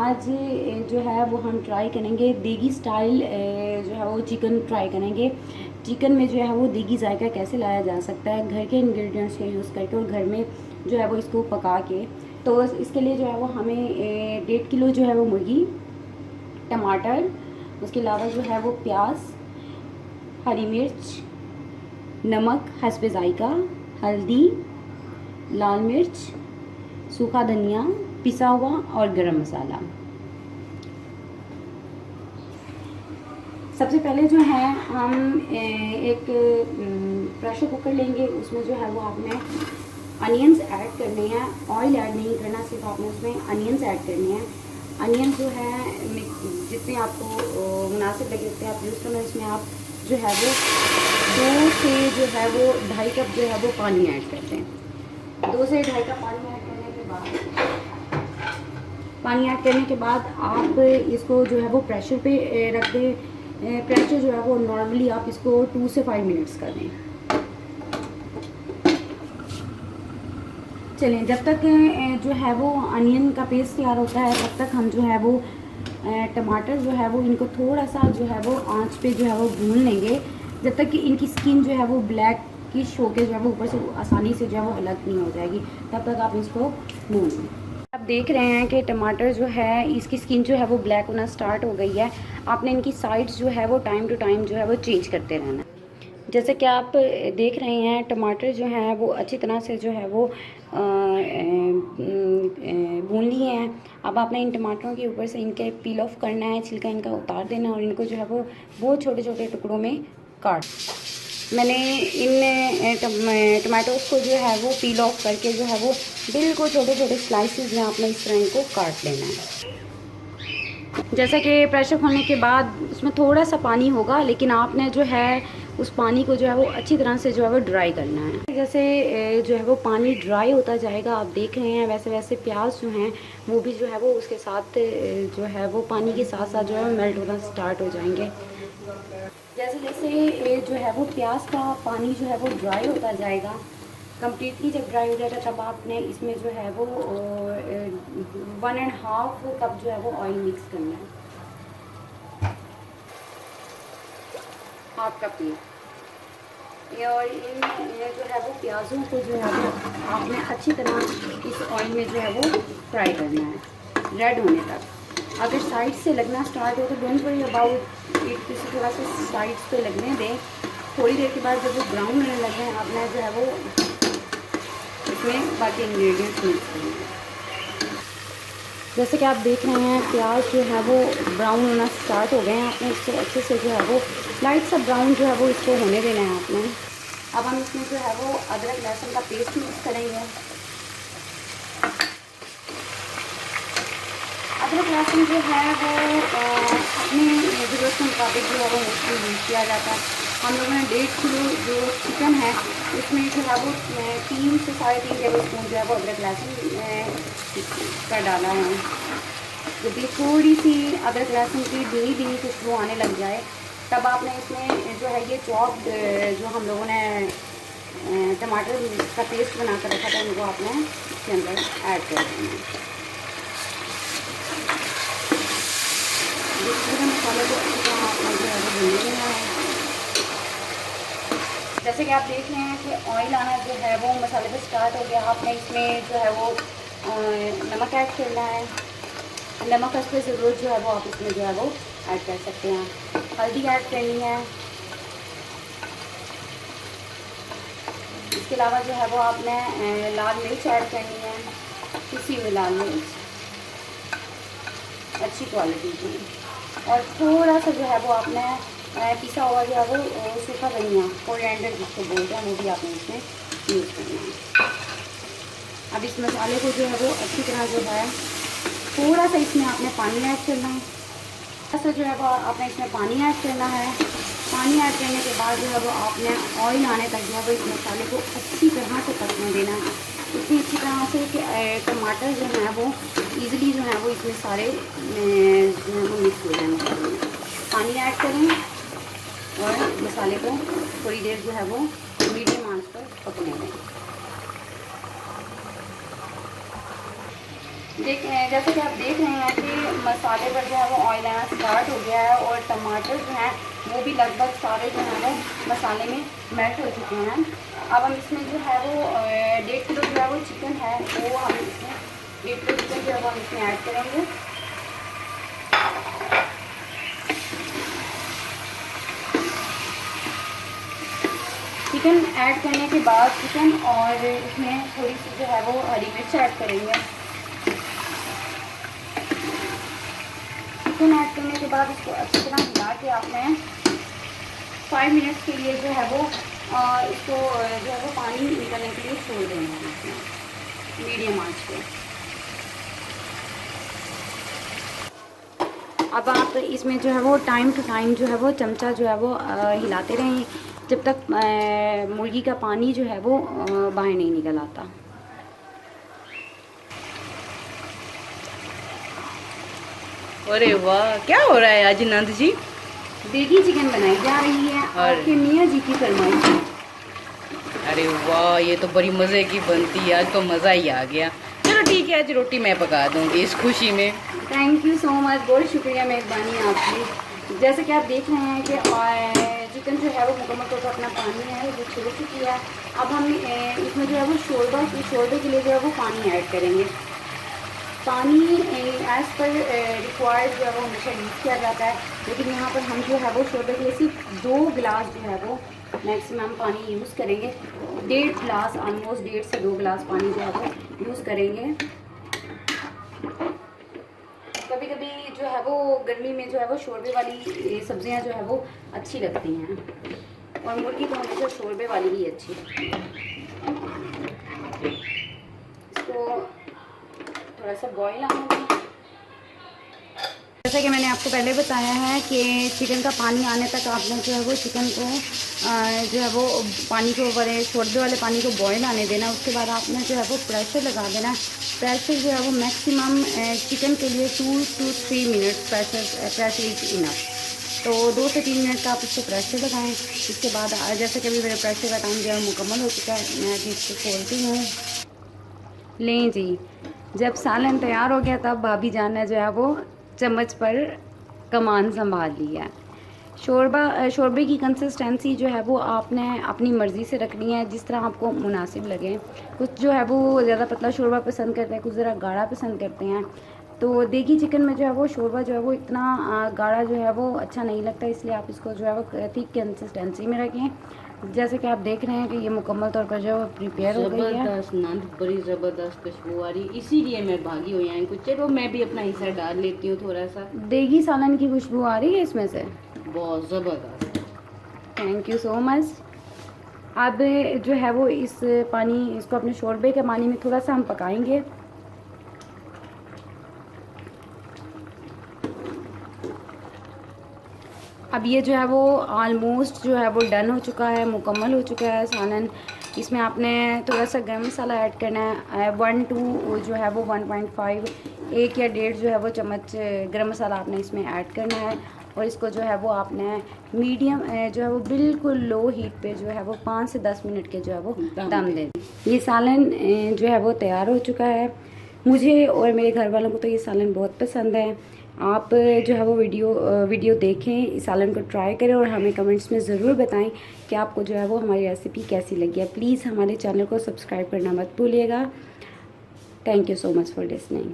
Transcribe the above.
आज जो है वो हम ट्राई करेंगे देगी स्टाइल जो है वो चिकन ट्राई करेंगे। चिकन में जो है वो देगी जायका कैसे लाया जा सकता है घर के इंग्रेडिएंट्स का यूज़ करके और घर में जो है वो इसको पका के। तो इसके लिए जो है वो हमें 1.5 किलो जो है वो मुर्गी, टमाटर, उसके अलावा जो है वो प्याज, हरी मिर्च, नमक हस्बे जायका, हल्दी, लाल मिर्च, सूखा धनिया पिसा हुआ और गरम मसाला। सबसे पहले जो है हम एक प्रेशर कुकर लेंगे। उसमें जो है वो आपने अनियंस ऐड करने हैं। ऑयल ऐड नहीं करना, सिर्फ आपने उसमें अनियंस ऐड करने हैं। अनियन जो है जितने आपको मुनासिब लगे उतने आप यूज़ करना। इसमें आप जो है वो 2 से जो है वो 2.5 कप जो है वो पानी ऐड करते हैं। 2 से 2.5 कप पानी ऐड करने के बाद आप इसको जो है वो प्रेशर पे रख दें। प्रेशर जो है वो नॉर्मली आप इसको 2 से 5 मिनट्स कर दें। चलें, जब तक जो है वो अनियन का पेस्ट तैयार होता है तब तक हम जो है वो टमाटर जो है वो इनको थोड़ा सा जो है वो आंच पे जो है वो भून लेंगे, जब तक कि इनकी स्किन जो है वो ब्लैक किश होके जो है वो ऊपर से आसानी से जो है वो अलग नहीं हो जाएगी, तब तक आप इसको भून लें। आप देख रहे हैं कि टमाटर जो है इसकी स्किन जो है वो ब्लैक होना स्टार्ट हो गई है। आपने इनकी साइड्स जो है वो टाइम टू टाइम जो है वो चेंज करते रहना है। जैसे कि आप देख रहे हैं टमाटर जो हैं वो अच्छी तरह से जो है वो भून लिए हैं। अब आपने इन टमाटरों के ऊपर से इनके पील ऑफ करना है, छिलका इनका उतार देना और इनको जो है वो बहुत छोटे छोटे टुकड़ों में काट। मैंने इन टमाटोज़ को जो है वो पील ऑफ करके जो है वो बिल्कुल छोटे छोटे स्लाइसेस में आपने इस तरह इनको काट लेना है। जैसा कि प्रेशर खोलने के बाद उसमें थोड़ा सा पानी होगा, लेकिन आपने जो है उस पानी को जो है वो अच्छी तरह से जो है वो ड्राई करना है। जैसे जो है वो पानी ड्राई होता जाएगा, आप देख रहे हैं, वैसे वैसे प्याज जो हैं वो भी जो है वो उसके साथ जो है वो पानी के साथ साथ जो है मेल्ट होना स्टार्ट हो जाएंगे। जैसे जैसे जो है वो प्याज का पानी जो है वो ड्राई होता जाएगा, कम्प्लीटली जब ड्राई हो जाएगा तब आपने इसमें जो है वो 1.5 कप जो है वो ऑयल मिक्स करना है, 1/2 कप ये। और ये जो है वो प्याज़ों को जो है वो आपने अच्छी तरह इस ऑयल में जो है वो फ्राई करना है रेड होने तक। अगर साइड से लगना स्टार्ट हो तो डोंट वरी अबाउट इट, किसी थोड़ा सा साइड्स पे लगने दें। थोड़ी देर के बाद जब वो ब्राउन होने लगे हैं आपने जो है वो इसमें बाकी इंग्रेडिएंट्स मिक्स करेंगे। जैसे कि आप देख रहे हैं प्याज जो है वो ब्राउन होना स्टार्ट हो गए हैं। आपने इसको अच्छे से जो है वो लाइट सा ब्राउन जो है वो इसको होने देना है आपने। अब हम इसमें जो है वो अदरक लहसुन का पेस्ट मिक्स करेंगे। अदरक लहसुन जो है वो अपनी ज़रूरत के मुताबिक जो है वो यूज़ किया जाता है। हम लोगों ने 1.5 किलो जो चिकन है उसमें जो है वो 3 से 3.5 टेबल स्पून जो है वो अदरक लहसुन का डाला है। जब ये थोड़ी सी अदरक लहसुन की धीमी धीमी खुशबू आने लग जाए तब आपने इसमें जो है ये चॉप जो हम लोगों ने टमाटर का पेस्ट बना कर रखा था उनको आपने इसके अंदर ऐड कर देना है। मसाले को अच्छी तरह आपने जो है वो भून लेना है। जैसे कि आप देख रहे हैं कि ऑयल आना जो है वो मसाले पे स्टार्ट हो गया। आपने इसमें जो है वो नमक ऐड करना है। नमक इसमें ज़रूरत जो है वो आप इसमें जो है वो ऐड कर सकते हैं। हल्दी ऐड करनी है। इसके अलावा जो है वो आपने लाल मिर्च ऐड करनी है, पिसी हुई लाल मिर्च अच्छी क्वालिटी की, और थोड़ा सा जो है वो आपने पिसा हुआ जो है वो सूखा धनिया कोरिएंडर जिसको बोलते हैं वो भी आपने इसमें यूज़ करना है। अब इस मसाले को जो है वो अच्छी तरह जो है थोड़ा सा इसमें आपने पानी ऐड करना है। ऐसा जो है वो आपने इसमें पानी ऐड करना है। पानी ऐड करने के बाद जो है वो आपने ऑयल आने तक जो है वो इस मसाले को अच्छी तरह से पकने देना है, इतनी अच्छी तरह से कि टमाटर जो है वो इजीली जो है वो इसमें सारे मिक्स हो जाए मसाले में। पानी ऐड करें और मसाले को थोड़ी देर जो है वो मीडियम आंच पर पकने दें। जैसे कि आप देख रहे हैं कि मसाले पर जो है वो ऑयल आना स्टार्ट हो गया है और टमाटर जो हैं वो भी लगभग सारे जो हैं वो मसाले में मेल्ट हो चुके हैं। अब हम इसमें जो है वो 1.5 किलो जो है वो चिकन है वो हम इसमें 1 किलो चिकन जो है वो हम इसमें ऐड करेंगे। चिकन ऐड करने के बाद चिकन और इसमें थोड़ी सी जो है वो हरी मिर्च ऐड करेंगे। चिकन ऐड करने के बाद इसको अच्छी तरह मिला के आपने 5 मिनट्स के लिए जो है वो इसको जो है वो पानी निकलने के लिए छोड़ देना है इसमें मीडियम आंच पे। अब आप इसमें जो है वो टाइम टू टाइम जो है वो चमचा जो है वो हिलाते रहें जब तक मुर्गी का पानी जो है वो बाहर नहीं निकल आता। अरे वाह, क्या हो रहा है आज नंद जी? देगी चिकन बनाई जा रही है आपके मियाँ जी की फरमाइश। अरे वाह, ये तो बड़ी मज़े की बनती है, आज तो मज़ा ही आ गया। चलो ठीक है, आज रोटी मैं पका दूंगी इस खुशी में। थैंक यू सो मच, बहुत शुक्रिया मेहरबानी आपकी। जैसे कि आप देख रहे हैं कि चिकन जो है वो मुकम्मल तौर पर अपना पानी है वो छोड़ चुकी है। अब हम इसमें जो है वो शोरबे के लिए जो है वो पानी ऐड करेंगे। पानी एज़ पर रिक्वायर्ड जो है वो हमेशा यूज़ किया जाता है, लेकिन यहाँ पर हम जो है वो शोरबे के लिए सिर्फ 2 गिलास जो है वो मैक्सिमम पानी यूज़ करेंगे। 1.5 गिलास, ऑलमोस्ट 1.5 से 2 गिलास पानी जो है वो यूज़ करेंगे। कभी कभी जो है वो गर्मी में जो है वो शोरबे वाली सब्जियां जो है वो अच्छी लगती हैं और मुर्गी तो हमेशा शोरबे वाली ही अच्छी लगती है। इसको थोड़ा सा बॉईल आने दें। जैसा कि मैंने आपको पहले बताया है कि चिकन का पानी आने तक आपने जो है वो चिकन को जो है वो पानी को शोरबे वाले पानी को बॉईल आने देना। उसके बाद आपने जो है वो प्रेशर लगा देना। प्रेशर जो है वो मैक्सिमम चिकन के लिए 2 to 3 minute pressure is enough. तो 2 से 3 मिनट का आप इसको प्रेशर लगाएं। इसके बाद जैसे कि अभी मेरे प्रेशर का टाइम जो है मुकम्मल हो चुका है, मैं अभी इसको खोलती हूँ। लें जी, जब सालन तैयार हो गया तब भाभी जान ने जो है वो चम्मच पर कमान संभाल लिया। शोरबे की कंसिस्टेंसी जो है वो आपने अपनी मर्ज़ी से रखनी है, जिस तरह आपको मुनासिब लगे। कुछ जो है वो ज़्यादा पतला शोरबा पसंद करते हैं, कुछ ज़रा गाढ़ा पसंद करते हैं। तो देगी चिकन में जो है वो शोरबा जो है वो इतना गाढ़ा जो है वो अच्छा नहीं लगता, इसलिए आप इसको जो है वो थिक कंसिस्टेंसी में रखें। जैसे कि आप देख रहे हैं कि ये मुकम्मल तौर पर जो प्रिपेयर हो गई है। ज़बरदस्त नंद, बड़ी ज़बरदस्त खुशबू आ रही, इसीलिए मैं भागी हुई आई। कुछ चलो मैं भी अपना हिस्सा डाल लेती हूँ थोड़ा सा। देगी सालन की खुशबू आ रही है इसमें से, बहुत ज़बरदस्त। Thank you so much. अब जो है वो इसको अपने शोरबे के पानी में थोड़ा सा हम पकाएंगे। अब ये जो है वो ऑलमोस्ट जो है वो डन हो चुका है, मुकम्मल हो चुका है सालन। इसमें आपने थोड़ा सा गरम मसाला ऐड करना है। 1 to जो है वो 1.5 1 या 1.5 जो है वो चम्मच गरम मसाला आपने इसमें ऐड करना है और इसको जो है वो आपने मीडियम जो है वो बिल्कुल लो हीट पे जो है वो 5 से 10 मिनट के जो है वो दम दे। ये सालन जो है वो तैयार हो चुका है। मुझे और मेरे घर वालों को तो ये सालन बहुत पसंद है। आप जो है वो वीडियो देखें, इस सालन को ट्राई करें और हमें कमेंट्स में ज़रूर बताएं कि आपको जो है वो हमारी रेसिपी कैसी लगी है। प्लीज़ हमारे चैनल को सब्सक्राइब करना मत भूलिएगा। Thank you so much for listening.